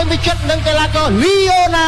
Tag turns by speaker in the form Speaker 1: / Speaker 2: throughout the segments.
Speaker 1: កម្មវិចិត្រនិងកីឡាករលីអូណា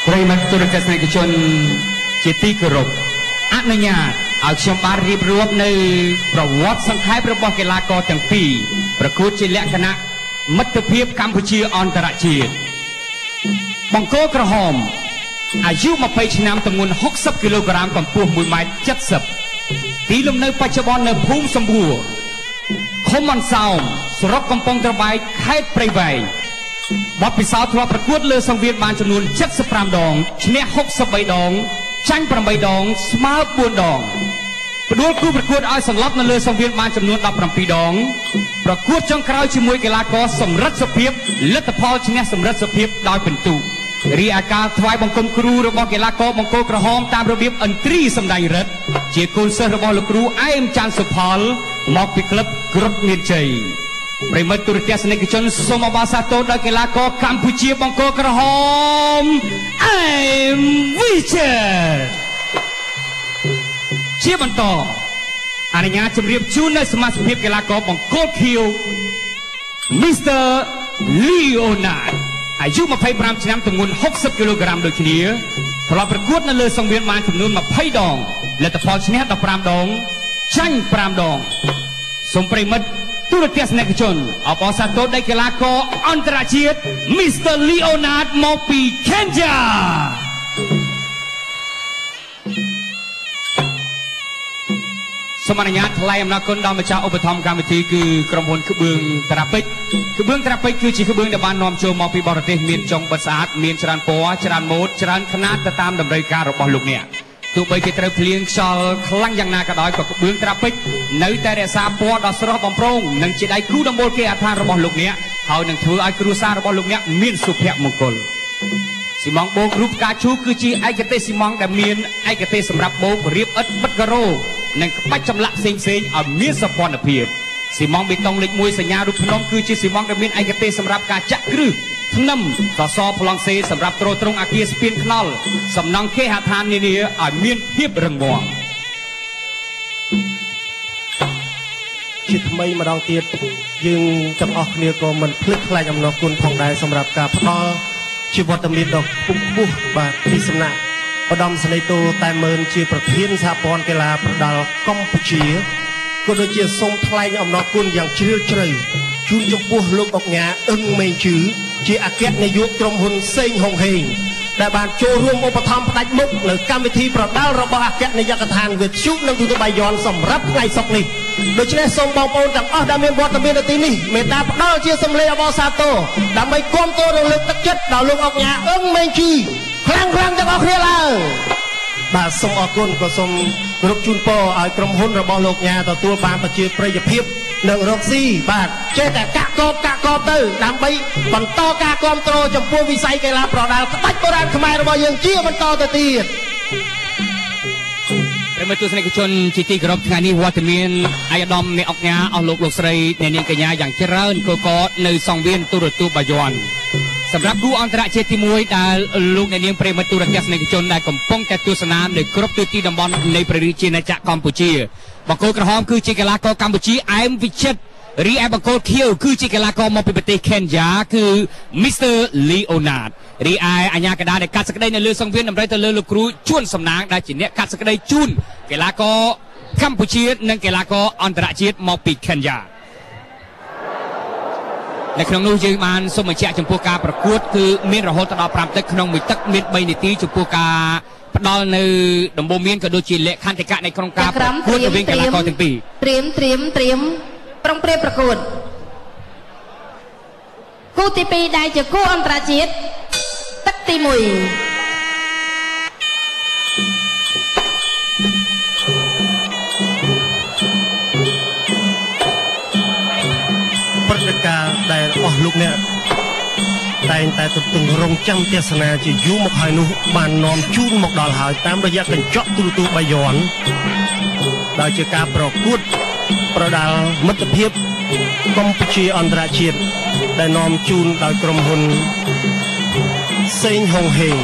Speaker 1: ប្រិយមិត្តទូរទស្សនិកជនជាទីគោរពអនុញ្ញាតឲ្យខ្ញុំបានរៀបរាប់នៅប្រវត្តិសង្ខេបរបស់កីឡាករទាំងពីរប្រកួតជាលក្ខណៈមិត្តភាពកម្ពុជាអន្តរជាតិបង្គោលក្រហមអាយុ20ឆ្នាំទម្ងន់60គីឡូក្រាមកម្ពស់1.70 ម៉ែត្រទីលំនៅបច្ចុប្បន្ននៅភូមិសម្បួរឃុំអន្សោមស្រុកកំពង់ត្របែកខេត្តព្រៃវែងបទពិសោធន៍ធ្លាប់ប្រកួតលើសង្វៀនបានចំនួន75ដងឈ្នះ63ដងចាញ់8ដងស្មើ4ដងផ្ដួលគូប្រកួតឲ្យសន្លប់នៅលើសង្វៀនបានចំនួន17ដងប្រកួតចុងក្រោយជាមួយកីឡាករសម្រិទ្ធសុភាពលទ្ធផលឈ្នះសម្រិទ្ធសុភាពដោយពិន្ទុរីឯការថ្វាយបង្គំគ្រូរបស់កីឡាករបង្គោលក្រហមតាមរបៀបឥន្ទ្រីសម្ដែងរិទ្ធជាកូនសិស្សរបស់លោកគ្រូអែមច័ន្ទសុផលមកពីក្លឹបគ្រុឌមានជ័យប្រិមិត្តទូរទស្សនិកជនសូមអបអរសាទរដល់កីឡាករកម្ពុជាបង្គោលក្រហមអែមវិជាជាបន្តអនុញ្ញាតជម្រាបជូននៅសមាជិកកីឡាករបង្គោលខៀវ Mr. Leonard អាយុ25ឆ្នាំទម្ងន់60គីឡូក្រាមដូចគ្នាធ្លាប់ប្រកួតនៅលើសង្វៀនបានចំនួន20ដងលទ្ធផលឈ្នះ15ដងចាញ់5ដងសូមប្រិមិត្តទូរទស្សនិកជនអបអរសាទរដល់កីឡាករអន្តរជាតិ Mr. Leonard មកពី Kenya សូមអនុញ្ញាតថ្លែងអំណរគុណដល់ម្ចាស់ឧបត្ថម្ភកម្មវិធីគឺក្រុមហ៊ុនក្បឿងត្រាពេជ្រក្បឿងត្រាពេជ្រគឺជាក្បឿងដែលបាននាំចូលមកពីបរទេសមានចុងបិទស្អាតមានច្រើនពណ៌ច្រើនម៉ូដច្រើនຂະຫນាតទៅតាមតម្រូវការរបស់លោកអ្នកទោះបីជាត្រូវភ្លៀងខ្យល់ខ្លាំងយ៉ាងណាក៏ដោយក៏ក្បឿងត្រាពេជ្រនៅតែរក្សាពណ៌ដ៏ស្រស់បំព្រងនិងជាដៃគូដំបូលគេអដ្ឋានរបស់លោកអ្នកហើយនឹងធ្វើឲ្យគ្រួសាររបស់លោកអ្នកមានសុភមង្គលស៊ីម៉ងបូករូបផ្កាឈូកគឺជាឯកទេសស៊ីម៉ងដែលមានឯកទេសសម្រាប់បូករៀបឥតបិទការ៉ូនិងក្បាច់ចម្លាក់ផ្សេងៗឲ្យមានសោភ័ណភាពស៊ីម៉ងបេតុងលេខ1សញ្ញារូបភ្នំគឺជាស៊ីម៉ងដែលមានឯកទេសសម្រាប់ការចាក់គ្រឹះថ្នាំសសរប្លង់សេសម្រាប់ទ្រទ្រង់អគារស្ពានថ្នល់សំណង់គេហដ្ឋាននានាឲ្យមានភាពរឹងមាំជាថ្មីម្ដងទៀតយើងទាំងអស់គ្នាក៏មិនភ្លេចខ្លាចអំណរគុណផងដែរសម្រាប់ការផ្ដល់ជាវត្តមានដ៏ខ្ពង់ខ្ពស់បាទពីសំណាក់ឧត្តមសេនីយ៍តូតែមើលជាប្រធានសហព័ន្ធកីឡាប្រដាល់កម្ពុជាក៏ដូចជាសូមថ្លែងអំណរគុណយ៉ាងជ្រាលជ្រៅជូនចំពោះលោកអុកញ៉ាអឹងមេងជឺជាអគ្គនាយកក្រុមហ៊ុនសេងហុងហេងដែលបានចូលរួមឧបត្ថម្ភផ្ដាច់មុខនៅកម្មវិធីប្រដាល់របស់អគ្គនាយកដ្ឋានវិទ្យុនិងទូរទស្សន៍បាយ័នសម្រាប់ថ្ងៃសុក្រនេះដូច្នេះសូមបងប្អូនទាំងអស់ដែលមានវត្តមាននៅទីនេះមេត្តាផ្ដល់ជាសម្លេងអបអរសាទរដើម្បីគាំទ្រនិងលើកទឹកចិត្តដល់លោកអុកញ៉ាអឹងមេងជឺខ្លាំងៗទាំងអស់គ្នាឡើងបាទសូមអរគុណក៏សូមគោរពជូនពរឲ្យក្រុមហ៊ុនរបស់លោកញ៉ាទទួលបានប្រជាប្រិយភាពនិងរកស៊ីបាទចេះតែកាក់កបទៅដើម្បីបន្តការគ្រប់គ្រងចំពោះវិស័យកីឡាប្រដាល់ក្បាច់បុរាណខ្មែររបស់យើងជាបន្តទៅទៀតប្រិមត្តទស្សនិកជនជាទីគោរពថ្ងៃនេះវត្តមានអាយដាមមេអុកញ៉ាអស់លោកស្រីអ្នកនាងកញ្ញាយ៉ាងច្រើនក៏នៅសង្វៀនទូរទស្សន៍បាយ័នស សម្រាប់គូអន្តរជាតិទី1ដែលលោកអ្នកនាងប្រិមត្តទូរទស្សនិកជនដែលកំពុងតែទស្សនានៅគ្រប់ទិសទីតំបន់នៃព្រះរាជាណាចក្រកម្ពុជាបង្គោលក្រហមគឺជាកីឡាករកម្ពុជាអែមវិចិត្ររីឯបង្គោលខៀវគឺជាកីឡាករមកពីប្រទេសខេនយ៉ាគឺ Mr. Leonard រីឯអាជ្ញាកណ្ដាលនៃកាត់សេចក្តីនៅលើសង្វៀនតម្រូវទៅលើលោកគ្រូជួនសំណាងដែលជាអ្នកកាត់សេចក្តីជូនកីឡាករកម្ពុជានិងកីឡាករអន្តរជាតិមកពីខេនយ៉ានៅក្នុងនោះយើងបានសូមបញ្ជាក់ចំពោះការប្រកួតគឺមានរហូតដល់5ទឹកក្នុងមួយទឹកមាន3នាទីចំពោះការផ្ដល់នៅដំបូន្មានក៏ដូចជាលក្ខន្តិកៈในក្នុងការប្រកួតរវាងកីឡាករទាំងពីរ
Speaker 2: ត្រៀមប្រុងប្រយ័ត្នប្រកួតគូទី2ដែលជាគូអន្តរជាតិទឹកទី1
Speaker 3: ព្រឹត្តិការណ៍ដែលអស់លោកអ្នកតែងតែទន្ទឹងរង់ចាំទស្សនាជាយូរមកហើយនោះបាននាំជូនមកដល់ហើយតាមរយៈកញ្ចក់ទូរទស្សន៍បាយ័នដែលជាការប្រកួតប្រដាល់មិត្តភាពកម្ពុជាអន្តរជាតិដែលនាំជូនដោយក្រុមហ៊ុនសេងហុងហេង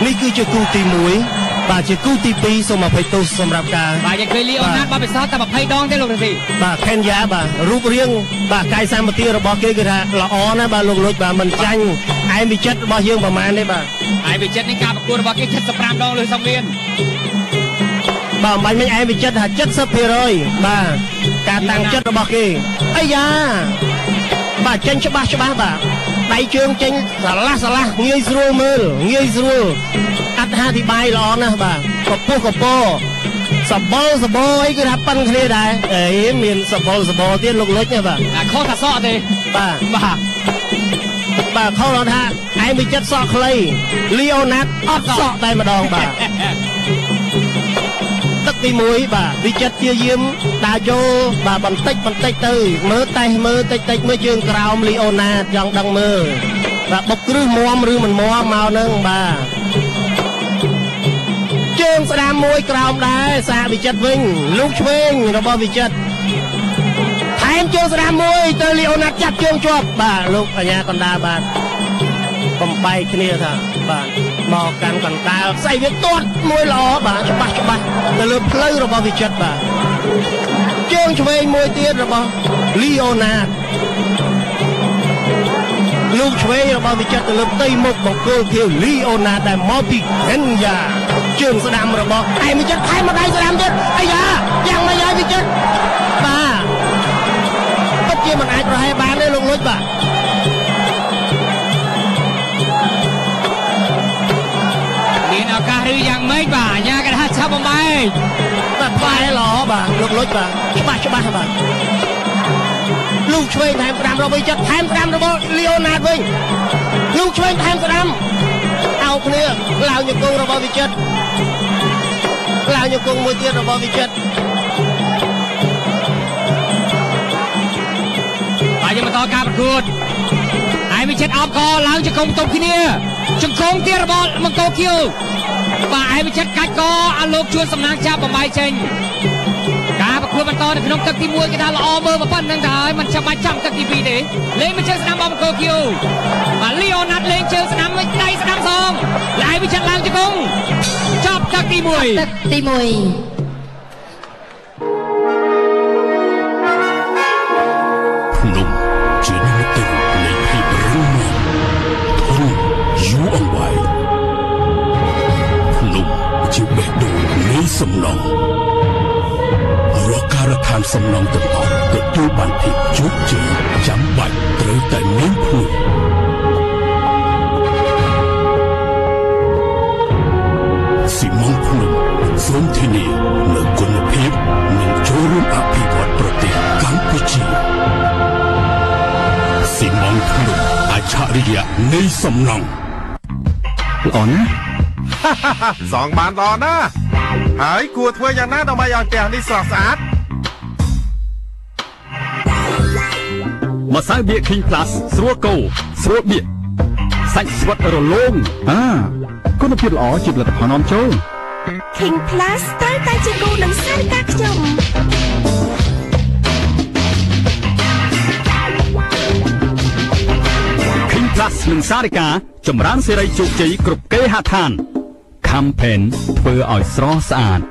Speaker 3: នេះគឺជាគូទី1បាទជាគូទី2សូមអភ័យទោសសម្រាប់ការ
Speaker 1: បាទយើងឃើញលីអូណាតបានពិសោធន៍តែ20ដងទេលោករាស៊ី
Speaker 3: បាទខេនយ៉ាបាទរូបរាងបាទកាយសម្បទារបស់គេគឺថាល្អណាស់បាទលោកលូចបាទមិនចាញ់ឯវិចិត្ររបស់យើងប្រហែលទេបាទ
Speaker 1: ឯវិចិត្រនេះការប្រកួតរបស់គេ75ដងលើសង្វៀន
Speaker 3: បាទមិនឯវិចិត្រថា 70% បាទការតាំងចិត្តរបស់គេអាយ៉ាបាទចេញច្បាស់បាទដៃជើងចេញស្រឡះងាយស្រួលមើលងាយស្រួលអត្ថាធិប្បាយល្អណាស់បាទកពុះកពោសបល់សបោអីគឺថាប៉ិនគ្នាដែរអេមានសបល់សបោទៀតលោកលុចណាបាទ
Speaker 1: ខុសថាសក់ទេ
Speaker 3: បាទខុសថាឯងវិចិត្រសក់ខ្លីលីអូណាតអត់សក់តែម្ដងបាទទឹកទី1បាទវិចិត្រជាយាមដើរចូលបាទបន្តិចទៅមើលតិចមើលជើងក្រោមលីអូណាតចង់ដឹងមើលបាទបុកគ្រឹះមមឬមិនមមមកនឹងបាទជើងស្ដាមមួយក្រោមដែរសាវិចិត្រវិញលូកឆ្វេងរបស់វិចិត្រថែមជើងស្ដាមមួយទៅលីអូណាតចាប់ជើងជាប់បាទលោកអាញាកណ្ដាលបាទបំបែកគ្នាថាបាទមកកាន់កណ្ដាលស្អីវាទាត់មួយល្អបាទច្បាស់ទៅលើផ្លូវរបស់វិចិត្របាទជើងឆ្វេងមួយទៀតរបស់លីអូណាតលូកឆ្វេងរបស់វិចិត្រទៅលើផ្ទៃមុខបង្គោលខៀវលីអូណាតដែលមកពីខេនយ៉ាជើងស្ដាំរបស់ឯវិចិត្រថែមមកដៃស្ដាំទៀតអាយ៉ាយ៉ាងម៉េចហើយវិចិត្របាទពិតជាមិនអាចប្រហែលបានទេលោកលុចបាទ
Speaker 1: មានឱកាសឬយ៉ាងម៉េចបាទអាញាកណ្ដាលឆាប់បំបែក
Speaker 3: បាទផ្លែល្អបាទលោកលុចបាទច្បាស់បាទលូកឆ្វេងថែមស្ដាំរបស់វិចិត្រថែមស្ដាំរបស់លីអូណាតវិញលូកឆ្វេងថែមស្ដាំអោបគ្នាឡើងជង្គង់របស់វិចិត្រឡើងជង្គង់មួយទៀតរបស់វិចិត្រ
Speaker 1: បាទយើងបន្តការប្រកួតហើយវិចិត្រអោបកឡើងជង្គង់តុបគ្នាជង្គង់ទៀតរបស់បង្គោលខៀវបាទឯវិចិត្រកាច់កឲ្យលោកជួនសំណាងចាប់បំបាយចេញការប្រកួតបន្តនៅក្នុងទឹកទី1គេថាល្អមើលប៉ុណ្្នឹងទៅហើយមិនចាំបាច់ចាំទឹកទី2ទេលេងមកជើងស្ដាំបង្គោលខៀវបាទលីអូណាតលេងជើងស្ដាំមួយដៃស្ដាំសងហើយវិចិត្រឡើងជង្គង់ចប់ទឹកទី1
Speaker 4: ភ្នំជានិមិត្តរូបនៃភាពរឹងមាំធន់យូរអង្វែងភ្នំជាបេះដូងនៃសំណង់រាល់ការដ្ឋានសំណង់ទាំងអស់ទទួលបានភាពជោគជ័យចាំបាច់ត្រូវតែមានភ្នំស៊ីម៉ុងភ្នំសូមធានានូវគុណភាពនិងចូលរួមអភិវឌ្ឍប្រទេសកម្ពុជាស៊ីម៉ុងភ្នំអច្ឆរិយៈនៃសំណង់
Speaker 5: ល្អណាស់
Speaker 6: សងបានល្អណាស់ហើយគួរធ្វើយ៉ាងណាដើម្បីឲ្យផ្ទះនេះស្រស់ស្អាត
Speaker 5: ម្សៅបៀក King Plus ស្រួលកោស្រួលបៀកសាច់ស្វិតរលោងគុណភាពល្អជាផលិតផលនាំចូល
Speaker 7: King Plus ត្រូវតែជាគូនឹងសារិកាខ្ញុំ
Speaker 5: Plus និងសារិកាចម្រើនសេរីជោគជ័យគ្រប់គេហដ្ឋាន Campaign ធ្វើឲ្យស្រស់ស្អាត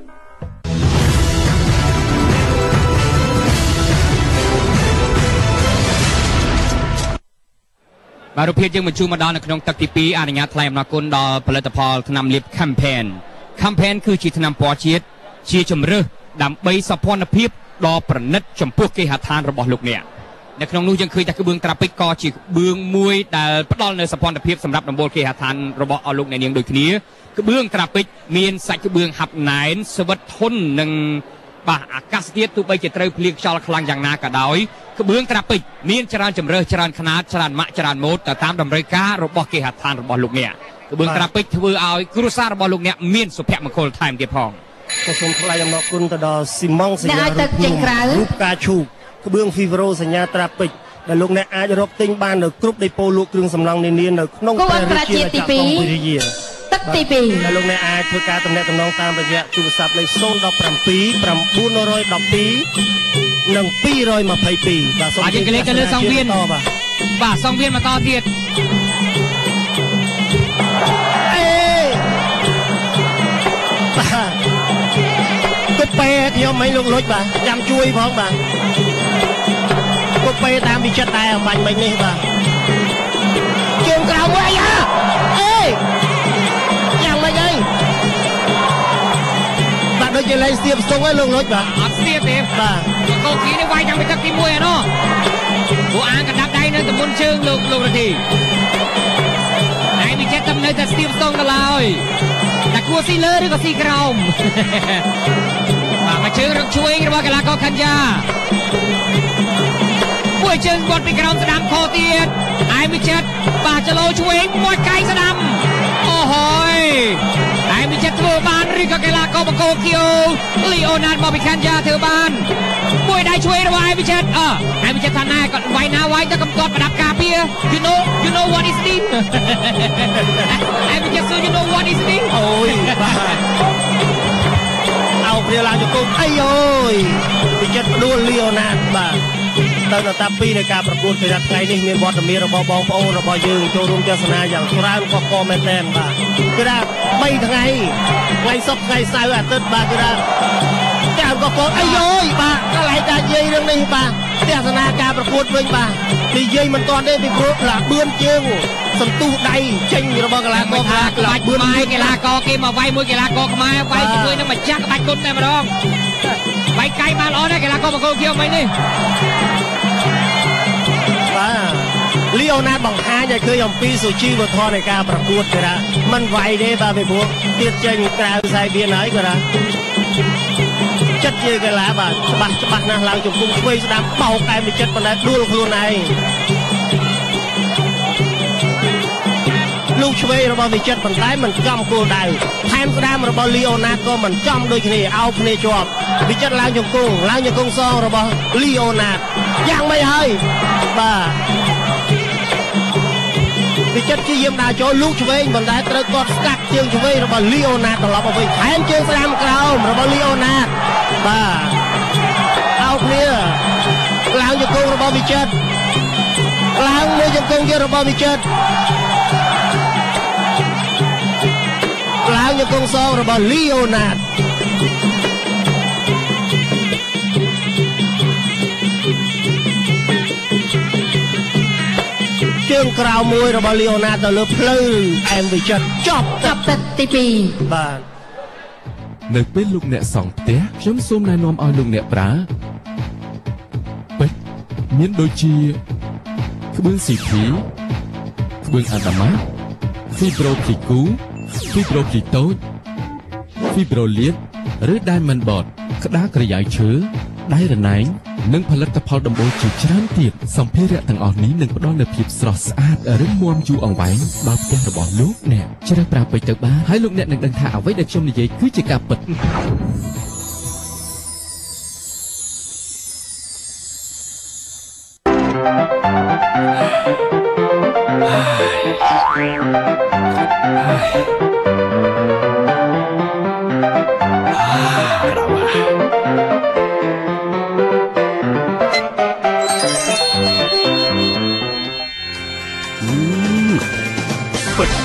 Speaker 1: បាទរូបភាពយើងបញ្ជូនមកដល់នៅក្នុងទឹកទី2អនុញ្ញាតថ្លែងអំណរគុណដល់ផលិតផលថ្នាំលាប Campaign គឺជាថ្នាំពណ៌ជាតិជាជំរើសដើម្បីសោភ័ណភាពដ៏ប្រណិតចំពោះគេហដ្ឋានរបស់លោកអ្នកនៅក្នុងនោះយើងឃើញថាក្បឿងត្រាពិកក៏ជាក្បឿងមួយដែលផ្ដល់នូវសោភ័ណភាពសម្រាប់ដំបូលគេហដ្ឋានរបស់អស់លោកអ្នកនាងដូចគ្នាក្បឿងត្រាពិកមានសាច់ក្បឿងហាប់ណែនស្វិតធន់និងបាទអាកាសធាតុទោះបីជាត្រូវភ្លៀងខ្យល់ខ្លាំងយ៉ាងណាក៏ដោយក្បឿងត្រាពិកមានច្រើនជំរើសច្រើនຂະຫນາດច្រើនម៉ាក់ច្រើនម៉ូដទៅតាមតម្រូវការរបស់គេហដ្ឋានរបស់លោកអ្នកក្បឿងត្រាពិកធ្វើឲ្យគ្រួសាររបស់លោកអ្នកមានសុភមង្គលថែមទៀតផង
Speaker 3: ក៏សូមថ្លែងអំណរគុណទៅដល់ស៊ីម៉ង់សញ្ញារូបផ្កាឈូកក្បឿង Fivro សញ្ញាត្រាពិកដែលលោកអ្នកអាចរកទិញបាននៅគ្រប់ដេប៉ូលក់គ្រឿងសំណង់នានានៅក្នុងព្រះរាជាណាចក្រកម្ពុជា
Speaker 2: ទឹកទី2
Speaker 3: ដែលលោកអ្នកអាចធ្វើការទំនាក់ទំនងតាមរយៈទូរស័ព្ទលេខ017 912និង222
Speaker 1: បាទសូមយើងកលេសទៅលើសង្វៀនបាទសង្វៀនបន្តទៀត
Speaker 3: គប់ពេខ្ញុំមិនលោកលុចបាទចាំជួយផងបាទគប់ពេតាមវិចិត្រដែរអំបញ្ញមិញនេះបាទជើងក្រៅវិញហ៎អេយ៉ាងម៉េចអីបាទដូចជាលេងស្ទាបស្ទង់ឯងលោកលុចបាទ
Speaker 1: អត់ស្ទាបទេបាទកោគីនេះវាយតាំងពីទឹកទី1ឯណោះពួកអាងកណ្ដាប់ដៃនៅទម្ងន់ជើងលោករាធីហើយវិចិត្រតែនៅតែស្ទាបស្ទង់ទៅឡើយតែគួរស៊ីលើឬក៏ស៊ីក្រោមបាទមកជើងរកឆ្វេងរបស់កីឡាករខាន់យ៉ាមួយជើងបត់ពីក្រោមស្ដាំខទៀតហើយវិចិត្របាទចលោឆ្វេងមាត់កៃស្ដាំអូហើយហើយវិចិត្រធ្វើបានឬក៏កីឡាករបង្គោលខៀវលីអូណាតមកពីខាន់យ៉ាធ្វើបានមួយដៃឆ្វេងរបស់ហើយវិចិត្រហើយវិចិត្រថាណែគាត់វាយណាវាយទៅកំទាត់ប្រដាប់ការពារ you know what is this ហើយវិចិត្រសួរ you know what is this
Speaker 3: អូយបាទអោព្រាឡើងជង្គង់អីអូយវិចិត្រផ្ដួលលីអូណាតបាទទៅដល់តា2នៃការប្រកួតកីឡាថ្ងៃនេះមានវត្តមានរបស់បងប្អូនរបស់យើងចូលរួមទស្សនាយ៉ាងច្រើនកកមែនទែនបាទគឺថា3ថ្ងៃសុក្រថ្ងៃសៅរ៍អាទិត្យបាទគឺថាចាំកកអីអូយបាទកន្លែងការនិយាយរឿងនេះបាទទស្សនាការប្រកួតវិញបាទនិយាយមិនទាន់ទេពីព្រោះឡាបឿនជើងសន្ទុះដៃចេញរបស់កីឡាក
Speaker 1: រថាក្បាច់បឿនកីឡាករគេមកវាយមួយកីឡាករខ្មែរវាយជាមួយនឹងម្ចាស់ក្បាច់គុណតែម្ដងវាយកៃបានល្អណាស់កីឡាករបង្គោលខៀវមិញនេះ
Speaker 3: បាទលីអូណាតបង្ហាញឲ្យឃើញអំពីសុជីវធម៌នៃការប្រកួតគេថាมันវាយទេបាទពីព្រោះទៀតចេញក្រៅខ្សែបៀនហើយគេថាចិត្តជាកីឡាបាទច្បាស់ណាស់ឡើងជង្គង់ឆ្វេងស្ដាំបោកឯវិចិត្រប៉ុន្តែដួលខ្លួនឯងលោកឆ្វេងរបស់វិចិត្រប៉ុន្តែមិនចំគោលដៅថែមស្ដាំរបស់លីអូណាតក៏មិនចំដូចគ្នាអោបគ្នាជាប់វិចិត្រឡើងជង្គង់សងរបស់លីអូណាតយ៉ាងម៉េចហើយបាទវិចិត្រជាយាមដើរចូលលោកឆ្វេងប៉ុន្តែត្រូវគាត់ស្កាត់ជើងឆ្វេងរបស់លីអូណាតត្រឡប់មកវិញថែមជើងស្ដាំក្រោមរបស់លីអូណាតបាទអោបគ្នាឡើងជង្គង់របស់វិចិត្រឡើងមួយជង្គង់ទៀតរបស់វិចិត្រឡើងជង្គង់សងរបស់លីអូណាតជើងក្រៅមួយរបស់លីអូណាតទៅលើភ្លៅអែមវិចិត្រចប់
Speaker 2: ទឹកទី2
Speaker 3: បាទ
Speaker 8: នៅពេលលោកអ្នកសង់ផ្ទះខ្ញុំសូមណែនាំឲ្យលោកអ្នកប្រើពេជ្រមានដូចជាក្បឿង CP ក្បឿងអាដាម៉ា Fibro ភ្លីគូ Fibro ភ្លីតូច Fibro លៀតឬ Diamond Board ក្តារក្រយ៉ាយឈើដៃរណែងនិងផលិតផលដំបូលជាច្រើនទៀតសម្ភារៈទាំងអស់នេះនឹងផ្ដល់នូវភាពស្រស់ស្អាតរឹងមាំយូរអង្វែងដល់ផ្ទះរបស់លោកអ្នកជ្រើសប្រើពេជ្រទៅបានហើយលោកអ្នកនឹងដឹងថាអ្វីដែលខ្ញុំនិយាយគឺជាការពិត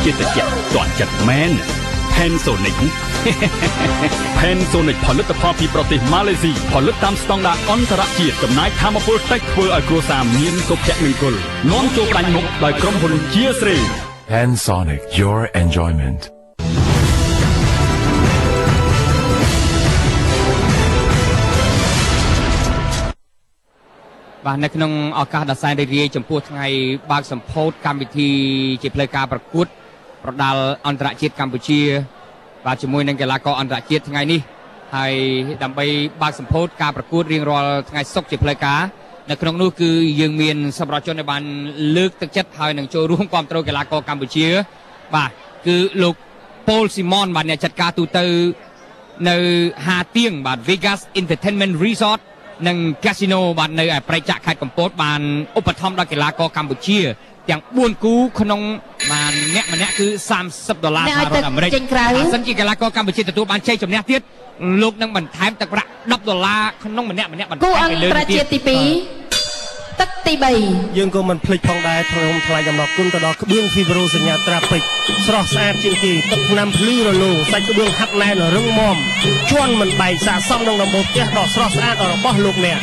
Speaker 5: ជាតិចទាន់ចិត្តមែន Panasonic Panasonic ផលិតផលពីប្រទេសម៉ាឡេស៊ីផលិតតាមស្តង់ដារអន្តរជាតិចំណាយថាមពលតិចធ្វើឲ្យគ្រួសារមានសុភមង្គលនាំចូលផ្ដាច់មុខដោយក្រុមហ៊ុនជាស្រី
Speaker 9: Panasonic your enjoyment
Speaker 1: បាទនៅក្នុងឱកាសដ៏សែនរីករាយចំពោះថ្ងៃបើកសម្ពោធកម្មវិធីជាផ្លូវការប្រកួតប្រដាល់អន្តរជាតិកម្ពុជាបាទជាមួយនឹងកីឡាករអន្តរជាតិថ្ងៃនេះហើយដើម្បីបើកសម្ពោធការប្រកួតរៀងរាល់ថ្ងៃសុក្រជាផ្លូវការនៅក្នុងនោះគឺយើងមានសម្រាប់ជនដែលបានលើកទឹកចិត្តហើយនឹងចូលរួមគាំទ្រកីឡាករកម្ពុជាបាទគឺលោក Paul Simon បាទអ្នកចាត់ការទូទៅនៅហាទៀងបាទ Vegas Entertainment Resort និង Casino បាទនៅឯប្រៃចាក់ខេត្តកំពតបានឧបត្ថម្ភដល់កីឡាករកម្ពុជាទាំង4គូក្នុងបានអ្នកម្នាក់គឺ$30សហរដ្ឋអាមេរិកបើសិនជាកីឡាករកម្ពុជាទទួលបានជ័យជំនះទៀតលោកនឹងបន្ថែមទឹកប្រាក់$10ក្នុងម្នាក់បន្ថែមទៅលើទៀតទី2ទឹកទី3
Speaker 3: យើងក៏មិនភ្លេចផងដែរក្នុងថ្លៃអំណរគុណទៅដល់ក្បឿងហ្វីប្រូសញ្ញាត្រាពេជ្រស្រស់ស្អាតជាងគេទឹកថ្នាំភ្លឺរលោងសាច់ក្បឿងហាត់ណែនរឹងមាំជន់មិនបែកស័ក្តិសមនឹងដំបូលផ្ទះដ៏ស្រស់ស្អាតរបស់លោកអ្នក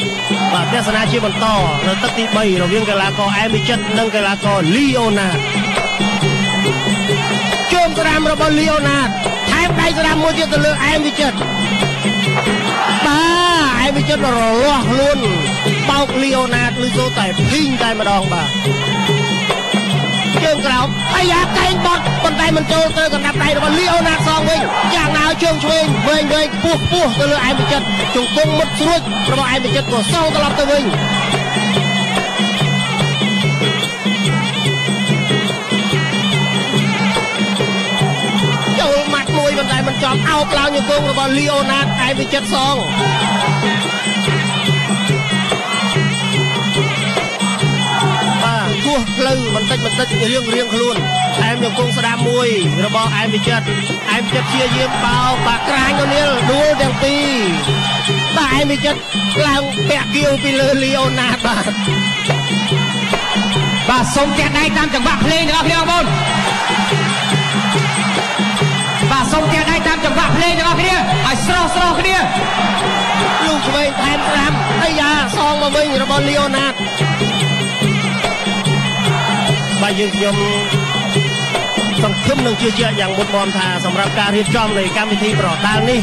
Speaker 3: បាទទស្សនាជាបន្តនៅទឹកទី3រវាងកីឡាករអែមីចិតនិងកីឡាករលីអូណាតជើងក្រាមរបស់លីអូណាតថែមដៃក្រាមមួយទៀតទៅលើអែមីចិតបាទអែមីចិតរលាស់ខ្លួនបោកលីអូណាតឬសូតែភីងតែម្ដងបាទជើងក្រោមអាយ៉ាកែងបត់ប៉ុន្តែមិនចូលទៅកណ្ដាប់ដៃរបស់លីអូណាតសងវិញយ៉ាងណាជើងឆ្វេងវែងពោះទៅលើអែមីចិតជង្គង់មុតស្រួចរបស់អែមីចិតក៏សងត្រឡប់ទៅវិញចូលម៉ាត់មួយប៉ុន្តែមិនចំអោបឡើងជង្គង់របស់លីអូណាតអែមីចិតសងផ្លូវបន្តិចរៀងខ្លួនអែមជង្គង់ស្ដាំមួយរបស់អែមវិចិត្រព្យាយាមបោកបាក់ក្រាញទៅនេះដួលទាំងពីរបាទអែមវិចិត្រឡើងពាក់គៀវពីលើលីអូណាតបាទសូមចាក់ដៃតាមចង្វាក់ភ្លេងទាំងអស់គ្នាបងប្អូនបាទសូមចាក់ដៃតាមចង្វាក់ភ្លេងទាំងអស់គ្នាឲ្យស្រស់គ្នាលោកឆ្វេងថែមស្ដាំអាយ៉ាសងមកវិញរបស់លីអូណាតបាទយើងខ្ញុំសង្ឃឹមនឹងជឿជាក់យ៉ាងមុតមមថាសម្រាប់ការរៀបចំនៃកម្មវិធីប្រដាល់នេះ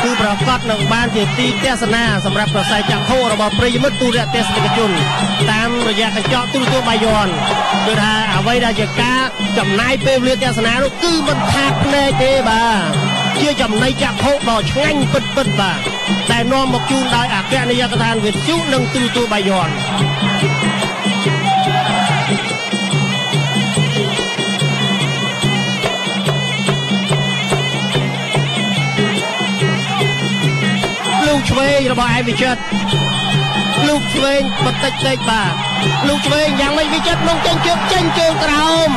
Speaker 3: គឺប្រកបនឹងបានជាទីទស្សនាសម្រាប់ប្រស័យចក្ខុរបស់ប្រិយមិត្តទូរទស្សនិកជនតាមរយៈកញ្ចក់ទូរទស្សន៍បាយ័នគឺថាអ្វីដែលជាការចំណាយពេលវេលាទស្សនានោះគឺមិនខាតភ្នែកទេបាទជាចំណីចក្ខុដ៏ឆ្ងាញ់ពិតបាទតែនាំមកជូនដោយអគ្គនាយកដ្ឋានវិទ្យុនិងទូរទស្សន៍បាយ័នឆ្វេងរបស់អែមីចិតលោកឆ្វេងបន្តិចបាទលោកឆ្វេងយ៉ាងម៉េចវិចិត្រនឹងចេញជើងក្រោម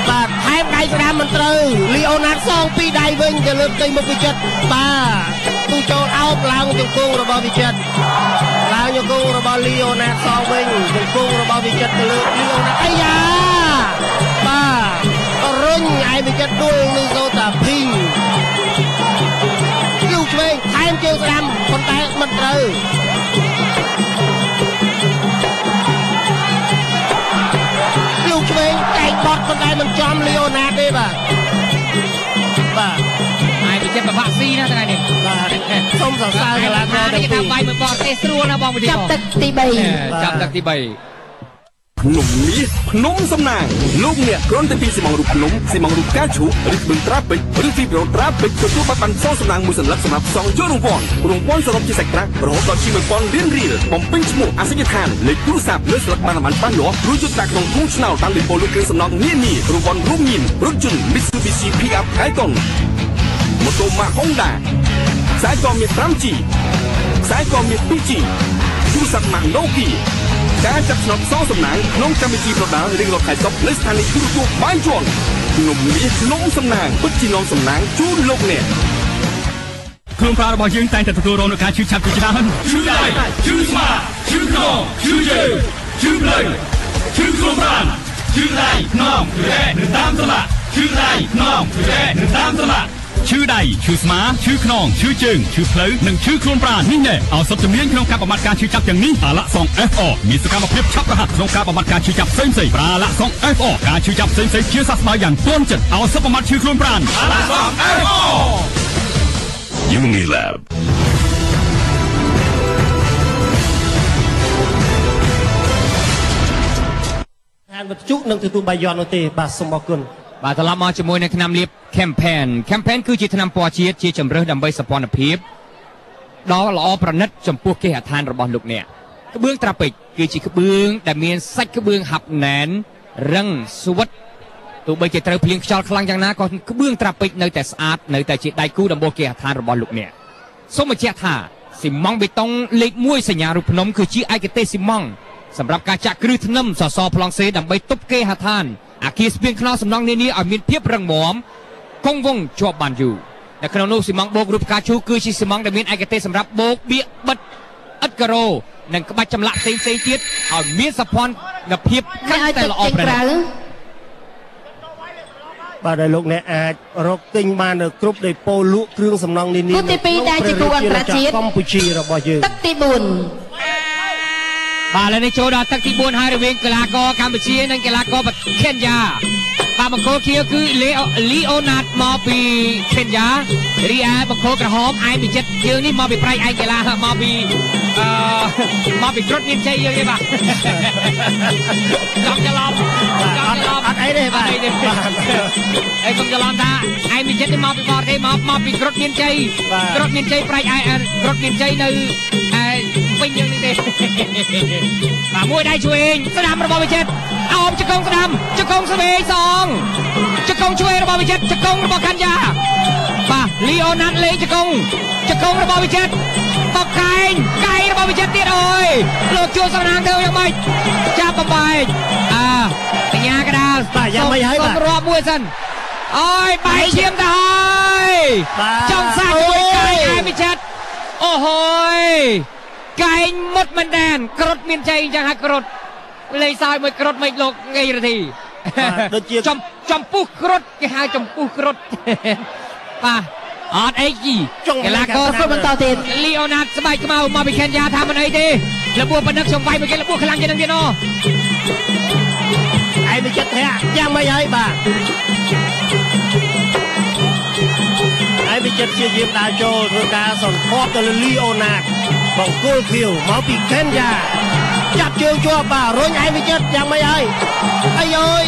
Speaker 3: បាទថែមដៃស្ដាំមិនត្រូវលីអូណាតសងពីដៃវិញទៅលើផ្ទៃមុខវិចិត្របាទទូចូលអោបឡើងជង្គង់របស់វិចិត្រឡើងជង្គង់របស់លីអូណាតសងវិញជង្គង់របស់វិចិត្រទៅលើលីអូណាតអាយ៉ាបាទរុញអែមីចិតដួលនឹងសូតាភីងលោកឆ្វេងថែមជើងស្ដាំប៉ុន្តែមិនត្រូវលោកឆ្វេងកែងបត់ប៉ុន្តែមិនចំលីអូណាតទេបាទហើយវិចិត្រប្របាក់ស៊ីណាថ្ងៃនេះបាទសូមសរសើរកីឡាករទាំងពីរវាយមួយបតទេស្រួលណាបងវិធីចាប់ទឹកទី3ចាប់ទឹកទី3
Speaker 4: ភ្នំមាសភ្នំសំណាងលោកអ្នកគ្រាន់តែពីស៊ីម៉ងរូបភ្នំស៊ីម៉ងរូបកាឈូឬប៊ឹងត្រាពេជ្រឬស៊ីប្រូត្រាពេជ្រទទួលបានសងសំណាងមួយសន្លឹកសម្រាប់សងយករង្វាន់សរុបជាសាច់ប្រាក់រហូតដល់ជា1000រៀលបំពេញឈ្មោះអាសយដ្ឋានលេខទូរស័ព្ទលើស្លឹកបានអានបានលាស់រួចយកដាក់ក្នុងធុងឆ្នោតតាមលេខពលគ្រឿងសំណង់នានារង្វាន់រួមមានរថយន្ត Mitsubishi Pickup Triton ម៉ូតូ Honda ខ្សែកមាន 5G ខ្សែកមាន 2G ទូរស័ព្ទ Nokia ការចាប់ឆ្នោតសងសំណាងក្នុងកម្មវិធីប្រដាល់រៀងរាល់ខែសុក្រនៅស្ថានីយ៍ទូរទស្សន៍បាយ័នភ្នំមាសភ្នំសំណាងពិតជានាំសំណាងជូនលោកអ្នកខ្លួនប្រារបស់យើងតែងតែទទួលរងនឹងការឈឺចាប់ជាច្រើនឈឺដៃឈឺស្មាឈឺខ្នងឈឺជើងឈឺភ្លៅឈឺខ្លួនប្រាឈឺដៃខ្នងរែកនៅតាមសន្លាក់
Speaker 5: ឈឺដៃខ្នងឈឺរ៉ែនិងតាមសន្លាក់ឈឺដៃឈឺស្មាឈឺខ្នងឈឺជើងឈឺភ្លៅនិងឈឺខ្លួនប្រាណនេះណែឱសថជំនាញក្នុងការបំបត្តិការឈឺចាប់ទាំងនេះអាឡាក់សុង FR មានសកម្មភាពឆាប់រហ័សក្នុងការបំបត្តិការឈឺចាប់ផ្សេងៗប្រាឡាក់សុង FR ការឈឺចាប់ផ្សេងៗជាសះស្បើយយ៉ាងទាន់ចិត្តឱសថបំបត្តិឈឺខ្លួនប្រាណអាឡាក់សុង FR
Speaker 9: Unilab
Speaker 3: អានវិទ្យុនឹងទទួលបាយ័ននោះទេបាទសូមអរគុណ
Speaker 1: បាទត្រឡប់មកជាមួយនឹងថ្នាំលាប Campaign គឺជាថ្នាំពណ៌ជាតិជាជំរើសដើម្បីសោភ័ណភាពដ៏ល្អប្រណិតចំពោះគេហដ្ឋានរបស់លោកអ្នកក្បឿងត្រាពេជ្រគឺជាក្បឿងដែលមានសាច់ក្បឿងហាប់ណែនរឹងស្វិតទោះបីជាត្រូវភ្លៀងខ្យល់ខ្លាំងយ៉ាងណាក៏ក្បឿងត្រាពេជ្រនៅតែស្អាតនៅតែជាដៃគូដំបូលគេហដ្ឋានរបស់លោកអ្នកសូមបញ្ជាក់ថាស៊ីម៉ង់បេតុងលេខ1សញ្ញារូបភ្នំគឺជាឯកទេសស៊ីម៉ង់សម្រាប់ការចាក់គ្រឹះធ្នឹមសសរប្លង់សេដើម្បីទប់គេហដ្ឋានអាគារស្ពានខ្នងសំណង់នានាឲ្យមានភាពរឹងមាំគង់វង្សជាប់បានយូរនៅក្នុងនោះស៊ីម៉ង់បូករូបផ្កាឈូកគឺជាស៊ីម៉ង់ដែលមានឯកទេសសម្រាប់បូកបៀកបិទឥដ្ឋការ៉ូនិងក្បាច់ចម្លាក់ផ្សេងៗទៀតឲ្យមានសោភ័ណភាពកាន់តែល្អប្រណិត
Speaker 3: បាទដែលលោកអ្នកអាចរកទិញបាននៅគ្រប់ដេប៉ូលក់គ្រឿងសំណង់នានា
Speaker 2: គូទី2ដែលជាគូអន្តរជាតិ
Speaker 3: កម្ពុជារបស់យើង
Speaker 2: ទឹកទី4
Speaker 1: បាទឥឡូវនេះចូលដល់ទឹកទី4ហើយរវាងកីឡាករកម្ពុជានិងកីឡាករខេនយ៉ាបាទបង្គោលខៀវគឺលីអូណាតមកពីខេនយ៉ារីឯបង្គោលក្រហមឯពីចិត្តយើងនេះមកពីប្រៃឯកីឡាមកពីគ្រុតមានជ័យយើងទេបាទចង់ច្រឡំអត់អីទេបាទអីខ្ញុំច្រឡំថាឯពីចិត្តនេះមកពីបរទេសមកពីគ្រុតមានជ័យប្រៃឯគ្រុតមានជ័យនៅវិញយើងនេះទេបាទមួយដៃឆ្វេងស្ដាំរបស់វិចិត្រអោបជង្គង់ស្ដាំជង្គង់ស្វេងសងជង្គង់ឆ្វេងរបស់វិចិត្រជង្គង់របស់ខាន់យ៉ាបាទលីអូណាត់លេងជង្គង់របស់វិចិត្របកកែងរបស់វិចិត្រទៀតអើយលោកជួនសំណាងធ្វើយ៉ាងម៉េចចាប់បំបែកបញ្ញាកដាល
Speaker 3: បាទយ៉ាងម៉េចហើយបាទ
Speaker 1: រាប់មួយសិនអើយបែកឈាមទៅហើយចង់សាច់មួយកែងឯវិចិត្រអូហូយកែងមុតមែនដែនគ្រុតមានជ័យអញ្ចឹងហើយគ្រុតលេងសើចមួយគ្រុតមិនលោកងាយរធី
Speaker 3: ដូចជា
Speaker 1: ចំពុះគ្រុតគេហៅចំពុះគ្រុតបាទអត់អីជីកីឡាករសុំបន្តទៀតលីអូណាតស្បែកខ្មៅមកពីខេនយ៉ាថាមិនអីទេលបួសប៉ុណ្ណឹងខ្ញុំវាយមួយគេលបួសខ្លាំងជាងនឹងទៀតអូ
Speaker 3: ឯងមិនចិត្តធាក់យ៉ាងម៉េចហើយបាទឯងមិនចិត្តជាយាមដើរចូលធ្វើការសន្ធាប់ទៅលើលីអូណាតបង្គោលខៀវមកពីខេនយ៉ាចាប់ជើងជាប់បាទរុញឯងមិនចិត្តយ៉ាងម៉េចហើយអាយអើយ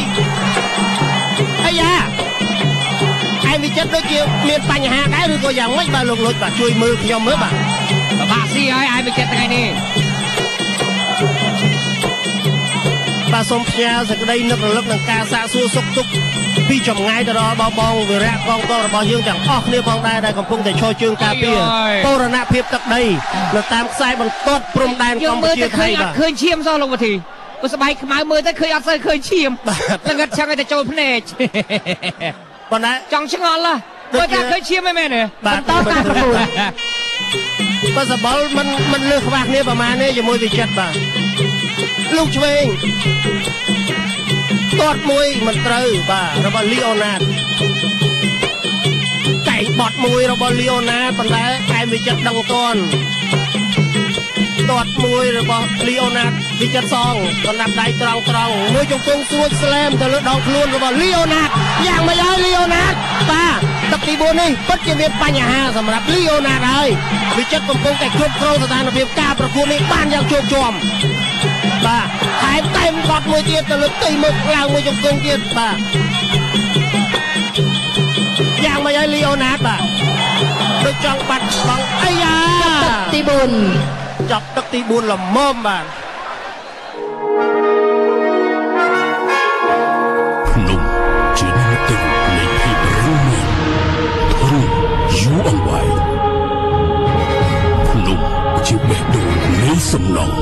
Speaker 3: អាយ៉ាឯងវិចិត្រដូចជាមានបញ្ហាដែរឬក៏យ៉ាងម៉េចបាទលោកលុចបាទជួយមើលខ្ញុំមើលបាទ
Speaker 1: បាក់ស៊ីហើយឯងវិចិត្រថ្ងៃនេះ
Speaker 3: បាទសូមផ្ញើសេចក្តីនឹករលឹកនឹងការសាកសួរសុខទុក្ខពីចម្ងាយទៅដល់បងវីរៈកងទ័ពរបស់យើងទាំងអស់គ្នាផងដែរដែលកំពុងតែឈរជើងការពារបូរណភាពទឹកដីនៅតាមខ្សែបន្ទាត់ព្រំដែនកម្ពុជាថៃបាទ
Speaker 1: ឃើញឈាមសោះលោកវិធីបើស្បែកខ្មៅមើលទៅឃើញអត់សូវឃើញឈាមល្ងិតឆឹងឲ្យតែចូលភ្នែក
Speaker 3: ប៉ុន្តែ
Speaker 1: ចង់ឆ្ងល់ហ៎បើថាឃើញឈាមមិនមែនទេ
Speaker 3: បន្តការប្រកួតបើសបល់មិនលើសខ្វះគ្នាប្រហែលនេះជាមួយវិចិត្របាទលោកឆ្វេងទាត់មួយមិនត្រូវបាទរបស់លីអូណាតកែងបត់មួយរបស់លីអូណាតប៉ុន្តែឯងវិចិត្រដឹងតាន់ទាត់មួយរបស់លីអូណាតវិចិត្រសងបណ្ដាប់ដៃត្រង់មួយជង្គង់ស្រួចស្លែមទៅលើដងខ្លួនរបស់លីអូណាតយ៉ាងម៉េចហើយលីអូណាតបាទទឹកទី4នេះពិតជាមានបញ្ហាសម្រាប់លីអូណាតហើយវិចិត្រកំពុងតែគ្រប់គ្រងស្ថានភាពការប្រកួតនេះបានយ៉ាងជោគជ័យបាទហើយតែបត់មួយទៀតទៅលើទីមុខឡើងមួយជង្គង់ទៀតបាទយ៉ាងម៉េចហើយលីអូណាតបាទដូចចង់បាត់បង់អាយ៉ា
Speaker 2: ទឹកទី4
Speaker 3: ចាប់ទឹកទី4ល្មមបាទ
Speaker 4: ភ្នំជានិមិត្តរូបនៃភាពរស់នៅធន់យូរអង្វែងភ្នំជាបេះដូងនៃសំណង់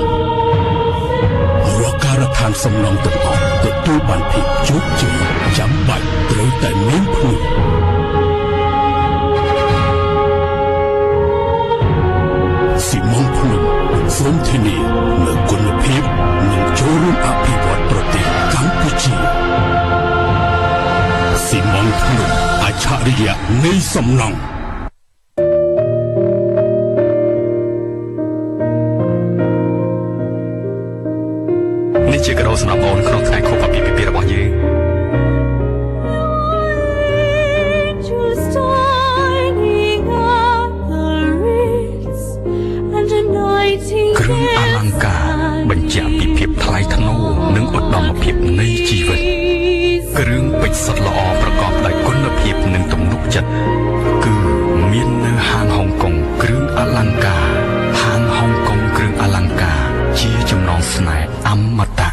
Speaker 4: រាល់ការដ្ឋានសំណង់ទាំងអស់ទទួលបានភាពជោគជ័យចាំបាច់ត្រូវតែមានភ្នំស៊ីម៉ង់ភ្នំសូមធានានូវគុណភាពនិងចូលរួមអភិវឌ្ឍប្រទេសកម្ពុជាស៊ីម៉ នៃសំណង់នេះជាកាដូសម្រាប់បងក្នុងថ្ងៃខួបអាពាហ៍ពិពាហ៍របស់យើងគ្រឿងអលង្ការបញ្ជាក់ពីភាពថ្លៃថ្នូរនិងឧត្តមភាពនៃជីវិតគ្រឿងពេជ្រសុទ្ធល្អប្រកបដោយគុណភាពនិងទំនុកចិត្តគឺមាននៅហាងហុងកុងគ្រឿងអលង្ការហាងហុងកុងគ្រឿងអលង្ការជាចំណងស្នេហ៍អមតៈ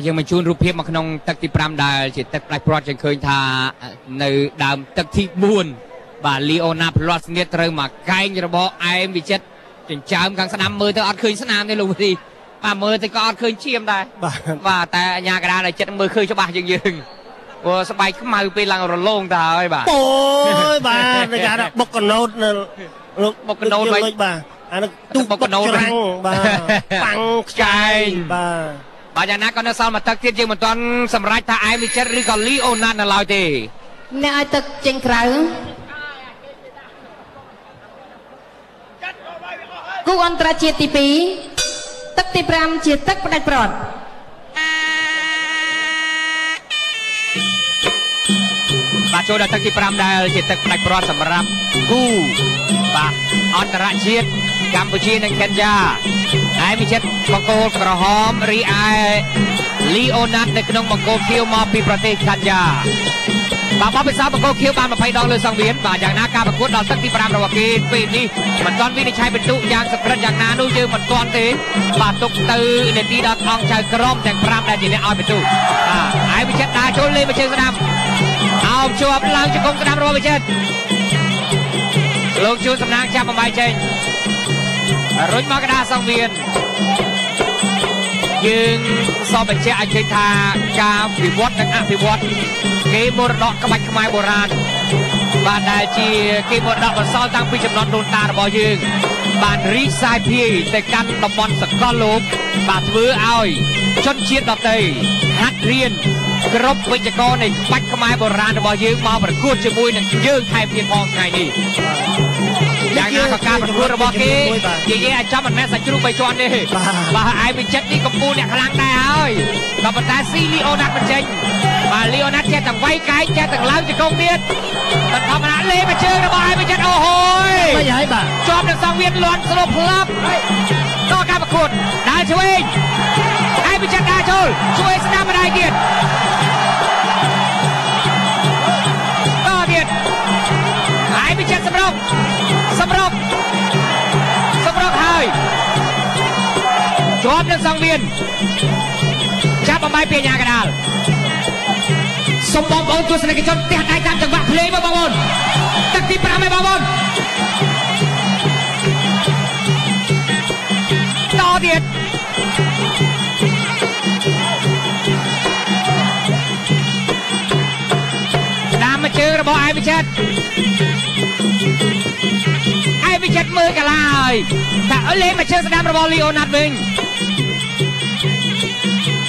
Speaker 1: យើងបញ្ជូនរូបភាពមកក្នុងទឹកទី5ដែលជាទឹកផ្ដាច់ព្រាត់យើងឃើញថានៅដើមទឹកទី4បាទលីអូណាផ្លាត់ស្នៀតត្រូវមកកែងរបស់អែមវិចិត្រចិញ្ចើមខាងស្ដាំមើលទៅអត់ឃើញស្នាមទេលោកវិធីបាទមើលទៅក៏អត់ឃើញឈាមដែរបាទតែអាញាកដាលចិត្តមើលឃើញច្បាស់ជាងយើងព្រោះស្បែកខ្មៅពេលឡើងរលោងទៅហើយបាទ
Speaker 3: អូយបាទគេថាបុកកណូតលោក
Speaker 1: បុកកណូត
Speaker 3: បាទអានោះទូបុកកណូតរាំងបាទប៉ាំងខ្ចែងបាទ
Speaker 1: យ៉ាងណាក៏នៅសល់មួយទឹកទៀតយើងមិនទាន់សម្រេចថាអែមវិចិត្រឬក៏លីអូណាតនៅឡើយទេ
Speaker 2: អ្នកឲ្យទឹកចេញក្រៅគូអន្តរជាតិទី2ទឹកទី5ជាទឹកផ្ដាច់ព្រាត់
Speaker 1: បាទចូលដល់ទឹកទី5ដែលជាទឹកផ្ដាច់ព្រាត់សម្រាប់គូបាទអន្តរជាតិកម្ពុជានិងកេនយ៉ាហើយវិចិត្របង្គោលក្រហមរីឯលីអូណាតនៅក្នុងបង្គោលខៀវមកពីប្រទេសកេនយ៉ាបាទបបិសាបង្គោលខៀវបាន20ដងលើសង្វៀនបាទយ៉ាងណាការប្រកួតដល់ទឹកទី5របស់គេពេលនេះមិនទាន់វិនិច្ឆ័យបន្ទុកយ៉ាងសក្តិយ៉ាងណានោះយើងមិនទាន់ទេបាទទុកទៅនាទីដល់អង្គចៅក្រមទាំង5ដែលជាអ្នកឲ្យបន្ទុកបាទហើយវិចិត្រដើរចូលលេងមកជើងស្ដាំអោបជាប់ឡើងជង្គង់ស្ដាំរបស់វិចិត្រលោកជួនសំណាងចាប់បំបីចេញរុញមកកណ្ដាលសង្វៀនយើងសពបញ្ជាក់ឲ្យឃើញថាការវិវត្តនិងអភិវឌ្ឍគេមរតកក្បាច់ខ្មែរបុរាណបាទដែលជាគេមរតកបន្សល់តាំងពីចំនួនដូនតារបស់យើងបានរីកសាយភាយទៅកាន់តំបន់សកលលោកបាទធ្វើឲ្យជនជាតិដទៃហាត់រៀនគ្រប់វិជ្ជាករនៃក្បាច់ខ្មែរបុរាណរបស់យើងមកប្រកួតជាមួយនឹងយើងថែមទៀតផងថ្ងៃនេះយ៉ាងណាក៏ការប្រកួតរបស់គេនិយាយឲ្យចំមិនមែនសាច់ជ្រូក3ជាន់ទេបាទឯវិចិត្រនេះកំពូលអ្នកខ្លាំងដែរហើយក៏ប៉ុន្តែស៊ីលីអូណាតមិនចេញបាទលីអូណាតចេះតែវាយកាយចេះតែឡើងជង្គង់ទៀតតែធម្មតាលេបជើងរបស់ឯវិចិត្រអូហូយ
Speaker 3: មិនហើយបាទ
Speaker 1: ជាប់នឹងសង្វៀនលាន់ស្រូបផ្លាប់តការប្រកួតដើរឆ្វេងឯវិចិត្រដើរចូលជួយស្ដាប់ម្ដាយទៀតតទៀតឯវិចិត្រសម្រុកហើយជាប់នឹងសង្វៀនចាប់បំបីពីអាញាកដាលសូមបងប្អូនទស្សនិកជនផ្ទះដៃតាមចង្វាក់ភ្លេងមកបងប្អូនទឹកទី5ហើយបងប្អូនតទៀតដាមមកជើងរបស់ឯវិចិត្រវិចិត្រមើលកាឡាហើយតែលេងមកជើងស្ដាំរបស់លីអូណាតវិញ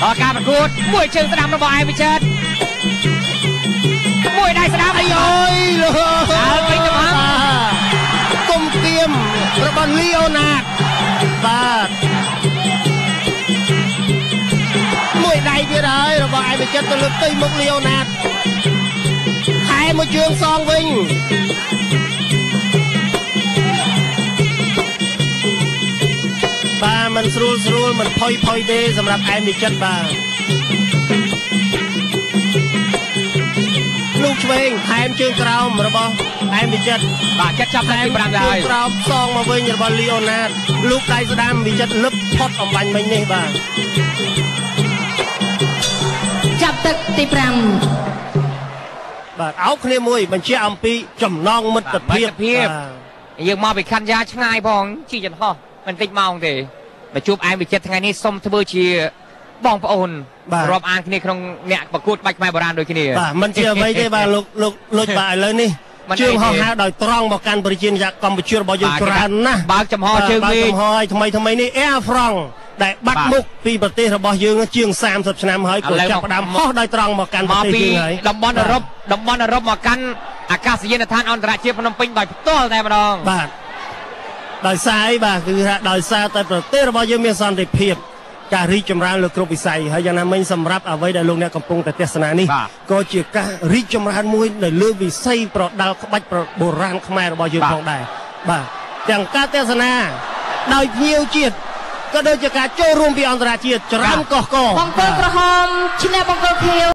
Speaker 1: ដល់ការប្រកួតមួយជើងស្ដាំរបស់ឯវិចិត្រមួយដៃស្ដាំអីអើយដល់ពេញទៅមក
Speaker 3: គុំទៀមរបស់លីអូណាតបាទមួយដៃទៀតហើយរបស់ឯវិចិត្រទៅលើផ្ទៃមុខលីអូណាតខែមួយជើងសងវិញបាទมันស្រួលมันផុយទេសម្រាប់ឯមវិចិត្របាទលោកឆ្វេងថែមជើងក្រោមរបស់ឯមវិចិត្រ
Speaker 1: បាទចិត្តចាប់តែ5ដែរ
Speaker 3: ក្រោមសងមកវិញរបស់លីអូណាតលោកដៃស្ដាំវិចិត្រលឹបផុតអំបញ្ញមិញនេះបាទ
Speaker 2: ចាប់ទឹកទី5
Speaker 3: បាទអោបគ្នាមួយបញ្ជាក់អំពីចំណងមិត្តភាព
Speaker 1: យើងមកពីខណ្ឌយ៉ាឆ្ងាយផងជីចន្ទហោះមិនតិចម៉ោងទេមកជួបឯមវិចិត្រថ្ងៃនេះសូមធ្វើជាបងប្អូនរាប់អានគ្នាក្នុងអ្នកប្រកួតក្បាច់ខ្មែរបុរាណដូចគ្នា
Speaker 3: បាទមិនជាអ្វីទេបាទលោកបាទឥឡូវនេះជើងហោះហើរដោយត្រង់មកកាន់ប្រជាជនកម្ពុជារបស់យើងច្រើនណាស់
Speaker 1: បើកចំហជើងវិញ
Speaker 3: ថ្មីនេះ Air France ដែលបាត់មុខពីប្រទេសរបស់យើងជាង30ឆ្នាំហើយក៏ចាប់ផ្ដើមហោះដោយត្រង់មកកាន់ប្រទេសយើងហើយ
Speaker 1: តំបន់អឺរ៉ុបមកកាន់អាកាសយានដ្ឋានអន្តរជាតិភ្នំពេញដោយផ្ទាល់តែម្ដង
Speaker 3: បាទដោយសារអីបាទគឺថាដោយសារតែប្រទេសរបស់យើងមានសន្តិភាពការរីកចម្រើនលើគ្រប់វិស័យហើយយ៉ាងណាមិញសម្រាប់អ្វីដែលលោកអ្នកកំពុងតែទស្សនានេះក៏ជាការរីកចម្រើនមួយនៅលើវិស័យប្រដាល់ក្បាច់បុរាណខ្មែររបស់យើងផងដែរបាទទាំងការទស្សនាដោយភ្ញៀវជាតិក៏ដូចជាការចូលរួមពីអន្តរជាតិច្រើនកុះក
Speaker 2: បង្គោលក្រហមឈ្នះបង្គោលខៀវ